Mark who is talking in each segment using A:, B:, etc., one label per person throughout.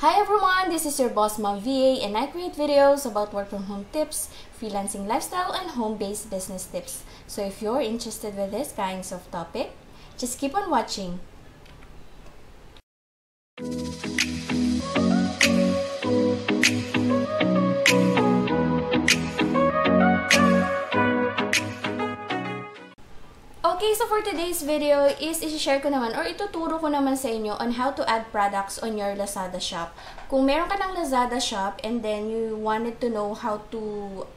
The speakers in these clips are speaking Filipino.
A: Hi everyone, this is your boss Mom VA and I create videos about work from home tips, freelancing lifestyle, and home-based business tips. So if you're interested with these kinds of topic, just keep on watching. Okay, so for today's video is i-share ko naman or ituturo ko naman sa inyo on how to add products on your Lazada shop. Kung meron ka ng Lazada shop and then you wanted to know how to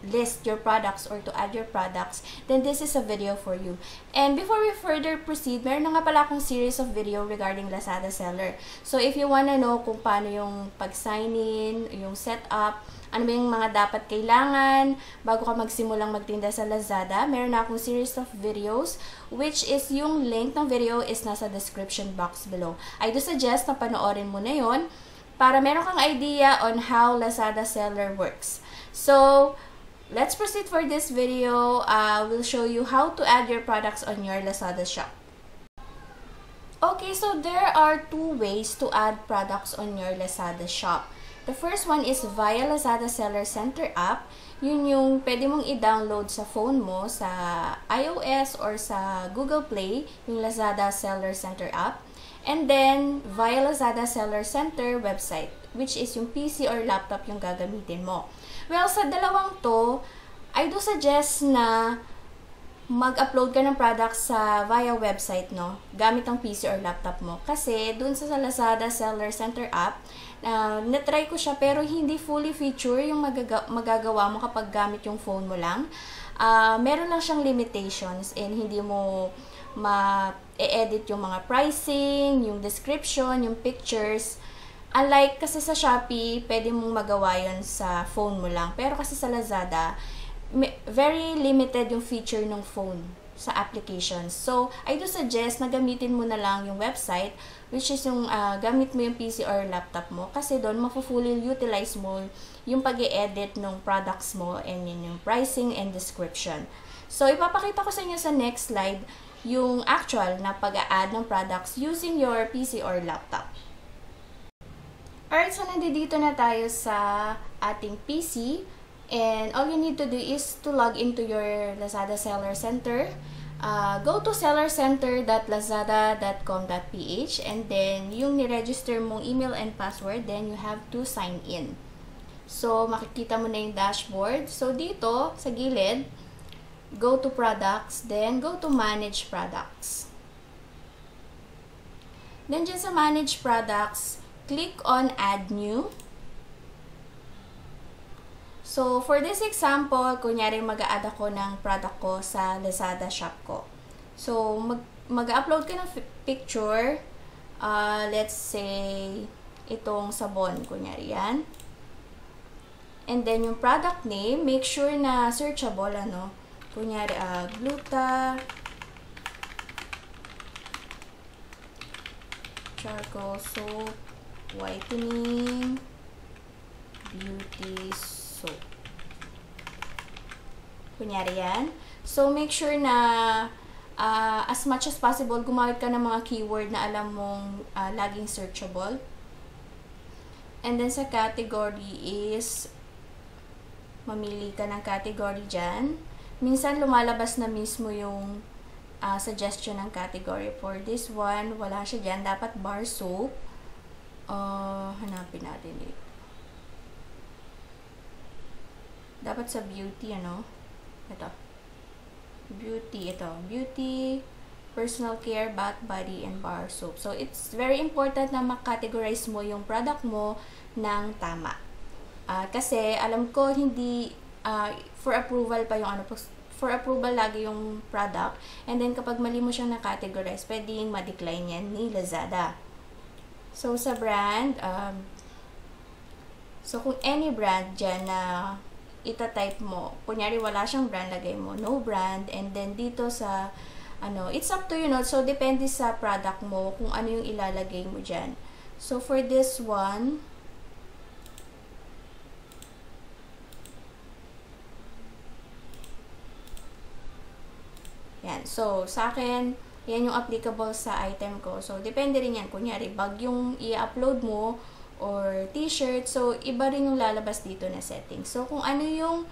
A: list your products or to add your products, then this is a video for you. And before we further proceed, meron na nga pala akong series of video regarding Lazada seller. So if you wanna know kung paano yung pag-sign in, yung setup, ano ba yung mga dapat kailangan bago ka magsimulang magtinda sa Lazada, meron na akong series of videos which is yung link ng video is nasa description box below. I do suggest na panoorin mo na yun para meron kang idea on how Lazada seller works. So, let's proceed for this video. We'll show you how to add your products on your Lazada shop. Okay, so there are two ways to add products on your Lazada shop. The first one is via Lazada Seller Center app. Yun yung pwede mong i-download sa phone mo, sa iOS or sa Google Play, yung Lazada Seller Center app. And then, via Lazada Seller Center website, which is yung PC or laptop yung gagamitin mo. Well, sa dalawang to, I do suggest na mag-upload ka ng products sa via website, no? Gamit ang PC or laptop mo. Kasi, dun sa Lazada Seller Center app, na-try ko siya pero hindi fully feature yung magagawa mo kapag gamit yung phone mo lang. Meron lang siyang limitations and hindi mo ma-edit yung mga pricing, yung description, yung pictures. Unlike kasi sa Shopee, pwede mong magawa yun sa phone mo lang. Pero kasi sa Lazada, very limited yung feature ng phone sa applications. So, I do suggest na gamitin mo na lang yung website, which is yung gamit mo yung PC or laptop mo. Kasi doon, fully utilize mo yung pag-i-edit ng products mo and yung pricing and description. So, ipapakita ko sa inyo sa next slide yung actual na pag-a-add ng products using your PC or laptop. Alright, so nandito na tayo sa ating PC. And all you need to do is to log into your Lazada Seller Center. Go to sellercenter.lazada.com.ph and then yung ni-register mong email and password, then you have to sign in. So, makikita mo na yung dashboard. So, dito, sa gilid, go to products, then go to manage products. Then, dyan sa manage products, click on add new. So, for this example, kunyari mag-a-add ako ng product ko sa Lazada shop ko. So, mag-upload ka ng picture. Let's say, itong sabon, kunyari yan. And then, yung product name, make sure na searchable, ano. Kunyari, Gluta, charcoal soap, whitening, beauty soap. Kunyari yan. So, make sure na as much as possible, gumamit ka ng mga keyword na alam mong laging searchable. And then, sa category is, mamili ka ng category dyan. Minsan, lumalabas na mismo yung suggestion ng category. For this one, wala siya dyan. Dapat bar soap. Hanapin natin dito. Dapat sa beauty, ano? Ito. Beauty, ito. Beauty, personal care, bath, body, and bar soap. So, it's very important na makategorize mo yung product mo ng tama. Kasi, alam ko, hindi, for approval pa yung ano, for approval lagi yung product. And then, kapag mali mo siyang nakategorize, pwedeng ma-decline yan ni Lazada. So, sa brand, so, kung any brand dyan na ita-type mo. Kunyari, wala siyang brand, lagay mo no brand. And then, dito sa, ano, it's up to you, no? So, depende sa product mo kung ano yung ilalagay mo dyan. So, for this one, yan. So, sa akin, yan yung applicable sa item ko. So, depende rin yan. Kunyari, bag yung i-upload mo or t-shirt. So, iba rin yung lalabas dito na settings. So, kung ano yung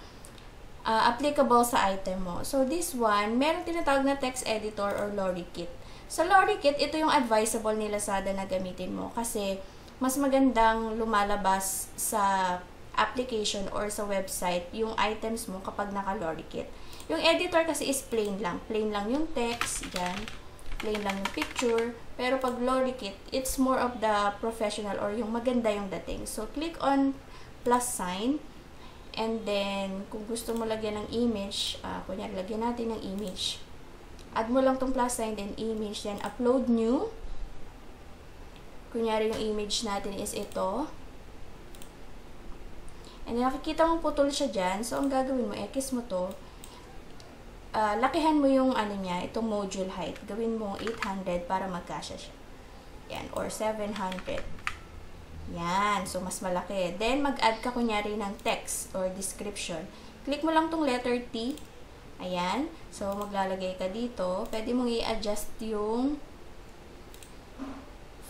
A: applicable sa item mo. So, this one, meron tinatawag na text editor or Lorikit. Sa Lorikit, ito yung advisable ni Lazada na gamitin mo kasi mas magandang lumalabas sa application or sa website yung items mo kapag naka-Lorikit. Yung editor kasi is plain lang. Plain lang yung text, yan. Plain lang yung picture. Pero pag Lorikit, it's more of the professional or yung maganda yung dating. So, click on plus sign. And then, kung gusto mo lagyan ng image, kunyari, lagyan natin ng image. Add mo lang tong plus sign, then image, then upload new. Kunyari, yung image natin is ito. And then, nakikita mo putol siya dyan. So, ang gagawin mo, X mo to. Lakihan mo yung ano niya, itong module height. Gawin mo 800 para magkasya siya. Yan, or 700. Yan. So, mas malaki. Then, mag-add ka kunyari ng text or description. Click mo lang tong letter T. Ayan. So, maglalagay ka dito. Pwede mong i-adjust yung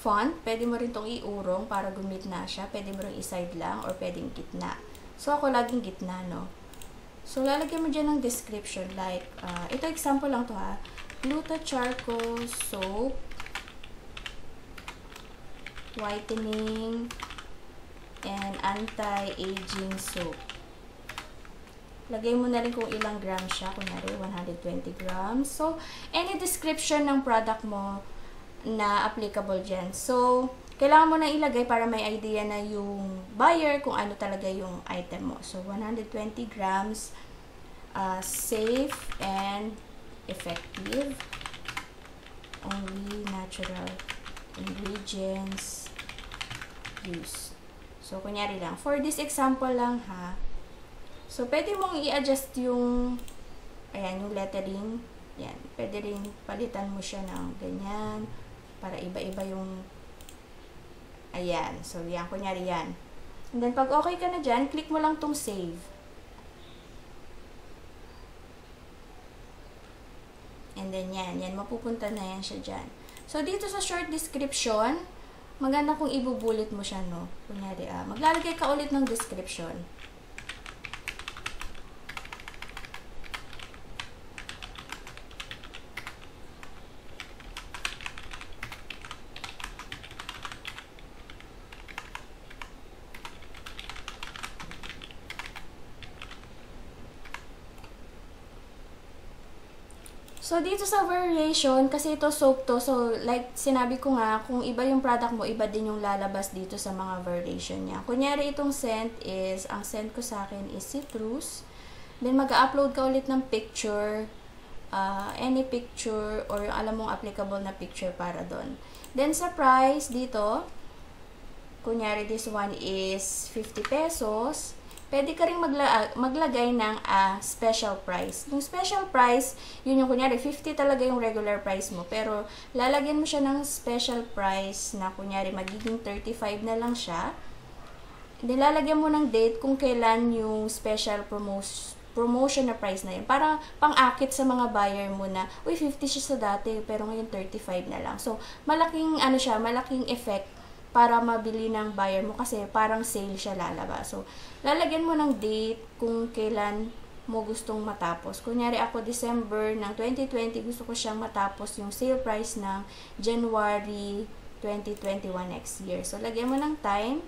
A: font. Pwede mo rin tong iurong para gumit na siya. Pwede mo rin i-side lang or pwedeng gitna. So, ako laging gitna, no? So, lalagyan mo dyan ng description. Like, ito example lang to ha. Gluta Charcoal Soap. Whitening and anti-aging soap. Lagay mo na rin kung ilang grams siya. Kunyari, 120 grams. So, any description ng product mo na applicable dyan. So, kailangan mo na ilagay para may idea na yung buyer kung ano talaga yung item mo. So, 120 grams, safe and effective. Only natural ingredients used. So, kunyari lang. For this example lang, ha. So, pwede mong i-adjust yung, ayan, yung lettering. Yan. Pwede rin palitan mo siya ng ganyan. Para iba-iba yung, ayan. So, yan. Kunyari yan. And then, pag okay ka na dyan, click mo lang tong save. And then, yan. Yan. Mapupunta na yan siya dyan. So, dito sa short description, maganda kung ibubulit mo siya, no? Kunyari, maglalagay ka ulit ng description. So, dito sa variation, kasi ito soap to, so, like, sinabi ko nga, kung iba yung product mo, iba din yung lalabas dito sa mga variation niya. Kunyari, itong scent is, ang scent ko sa akin is citrus. Then, mag-upload ka ulit ng picture, any picture, or yung alam mong applicable na picture para doon. Then, sa price, dito, kunyari, this one is 50 pesos. Pwede ka rin maglagay ng special price. Yung special price, yun yung kunyari, 50 talaga yung regular price mo. Pero, lalagyan mo siya ng special price na kunyari, magiging 35 na lang siya. Nilalagyan mo ng date kung kailan yung special promotion na price na yun. Para pang-akit sa mga buyer mo na, uy, 50 siya sa dati, pero ngayon 35 na lang. So, malaking, malaking effect para mabili ng buyer mo kasi parang sale siya lalabas. So, lalagyan mo ng date kung kailan mo gustong matapos. Kunyari ako, December ng 2020, gusto ko siyang matapos yung sale price ng January 2021 next year. So, lagyan mo ng time.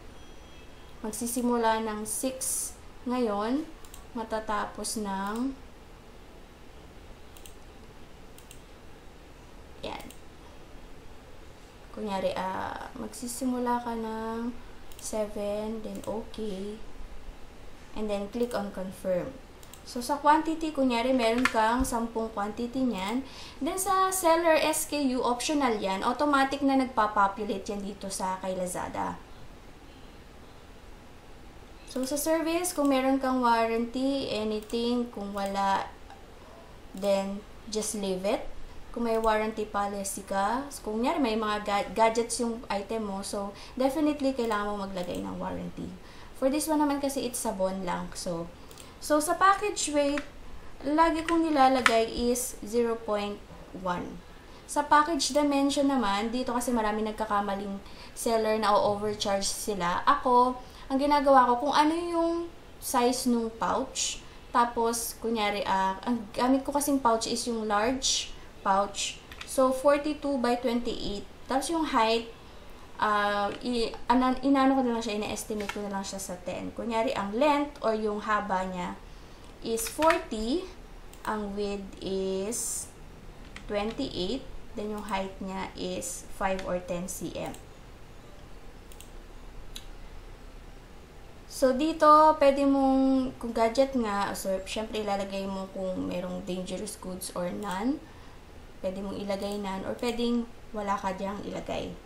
A: Magsisimula ng 6 ngayon, matatapos ng yan. Kunyari, magsisimula ka ng 7, then okay. And then, click on confirm. So, sa quantity, kunyari, meron kang 10 quantity niyan. Then, sa seller SKU, optional yan. Automatic na nagpa-populate yan dito sa kay Lazada. So, sa service, kung meron kang warranty, anything, kung wala, then, just leave it. Kung may warranty policy ka, kung nyari may mga gadgets yung item mo, so definitely kailangan mo maglagay ng warranty. For this one naman kasi it's sabon lang. So sa package weight, lagi kong nilalagay is 0.1. Sa package dimension naman, dito kasi marami nagkakamaling seller na overcharge sila. Ako, ang ginagawa ko, kung ano yung size nung pouch, tapos, kunyari, ang gamit ko kasing pouch is yung large pouch. So, 42 by 28. Tapos yung height, inano ko na lang siya, ina-estimate ko na lang siya sa 10. Kunyari, ang length or yung haba niya is 40. Ang width is 28. Then yung height niya is 5 or 10 cm. So, dito, pwede mong, kung gadget nga, so, syempre ilalagay mo kung merong dangerous goods or none. Pwede mong ilagay none, or pwedeng wala ka diyang ilagay.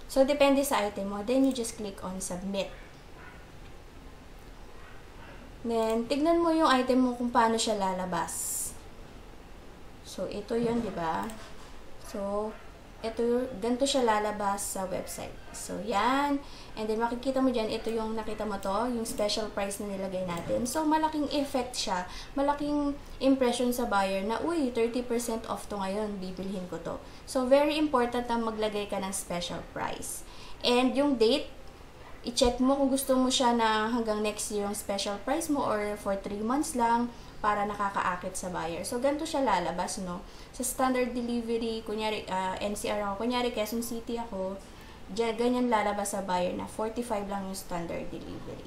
A: So, depende sa item mo. Then, you just click on submit. Then, tignan mo yung item mo kung paano siya lalabas. So, ito yun, di ba? So, ganito siya lalabas sa website. So, yan. And then, makikita mo dyan, ito yung nakita mo to, yung special price na nilagay natin. So, malaking effect siya. Malaking impression sa buyer na, uy, 30% off to ngayon, bibilhin ko to. So, very important na maglagay ka ng special price. And yung date, i-check mo kung gusto mo siya na hanggang next year yung special price mo or for 3 months lang, para nakakaakit sa buyer. So, ganito siya lalabas, no? Sa standard delivery, kunyari, NCR ako, kunyari, Quezon City ako, ganyan lalabas sa buyer na 45 lang yung standard delivery.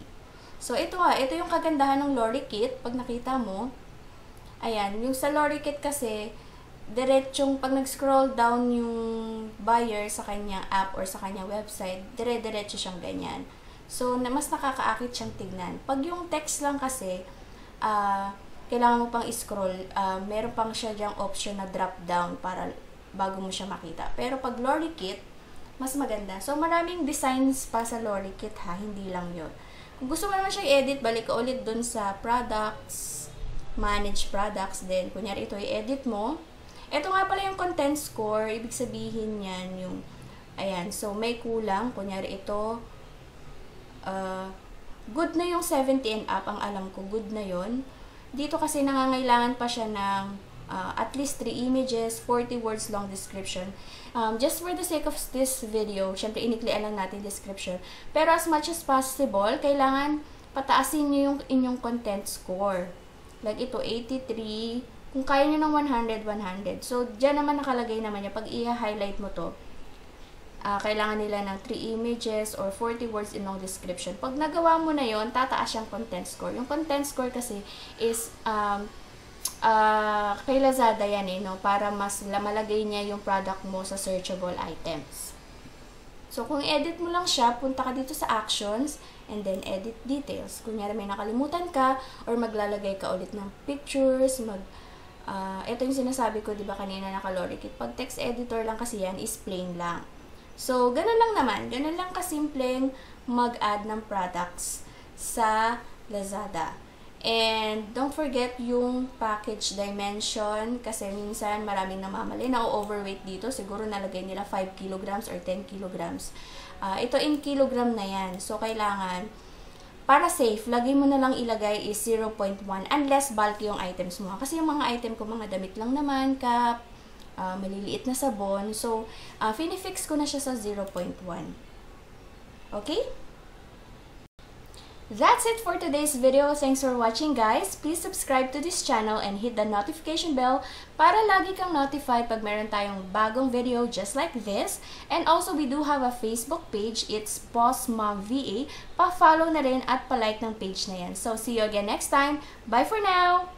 A: So, ito yung kagandahan ng Lorikit. Pag nakita mo, ayan, yung sa Lorikit kasi, diretsong, pag nag-scroll down yung buyer sa kanyang app or sa kanyang website, dire-diretso siyang ganyan. So, mas nakakaakit siyang tignan. Pag yung text lang kasi, kailangan mo pang i-scroll, meron pang siya dyang option na drop down para bago mo siya makita. Pero pag Lorikit, mas maganda. So, maraming designs pa sa Lorikit ha, hindi lang yun. Kung gusto mo naman siya i-edit, balik ka ulit dun sa products, manage products, then kunyari ito i-edit mo. Ito nga pala yung content score, ibig sabihin yan yung, ayan, so may kulang, kunyari ito, good na yung 70 and up, ang alam ko, good na yon. Dito kasi nangangailangan pa siya ng at least 3 images, 40 words long description. Just for the sake of this video, syempre iniklian lang natin description. Pero as much as possible, kailangan pataasin niyo yung inyong content score. Like ito, 83. Kung kaya niyo ng 100, 100. So, dyan naman nakalagay naman niya. Pag i-highlight mo to, kailangan nila ng 3 images or 40 words in long description. Pag nagawa mo na yon, tataas yung content score. Yung content score kasi is kay Lazada yan no? Para mas malagay niya yung product mo sa searchable items. So, kung edit mo lang siya, punta ka dito sa actions and then edit details. Kunyari may nakalimutan ka or maglalagay ka ulit ng pictures, ito yung sinasabi ko, di ba kanina naka-Lorikit. Pag text editor lang kasi yan, is plain lang. So, ganun lang naman. Ganun lang kasimpleng mag-add ng products sa Lazada. And, don't forget yung package dimension kasi minsan maraming namamali. Na-overweight dito. Siguro nalagay nila 5 kilograms or 10 kilograms. Ito in kilogram na yan. So, kailangan, para safe, lagi mo na lang ilagay is 0.1 unless bulky yung items mo. Kasi yung mga item ko, mga damit lang naman, cup, maliliit na sabon. So, finifix ko na siya sa 0.1. Okay? That's it for today's video. Thanks for watching, guys. Please subscribe to this channel and hit the notification bell para lagi kang notified pag meron tayong bagong video just like this. And also, we do have a Facebook page. It's Boss Mom VA. Pa-follow na rin at pa-like ng page na yan. So, see you again next time. Bye for now!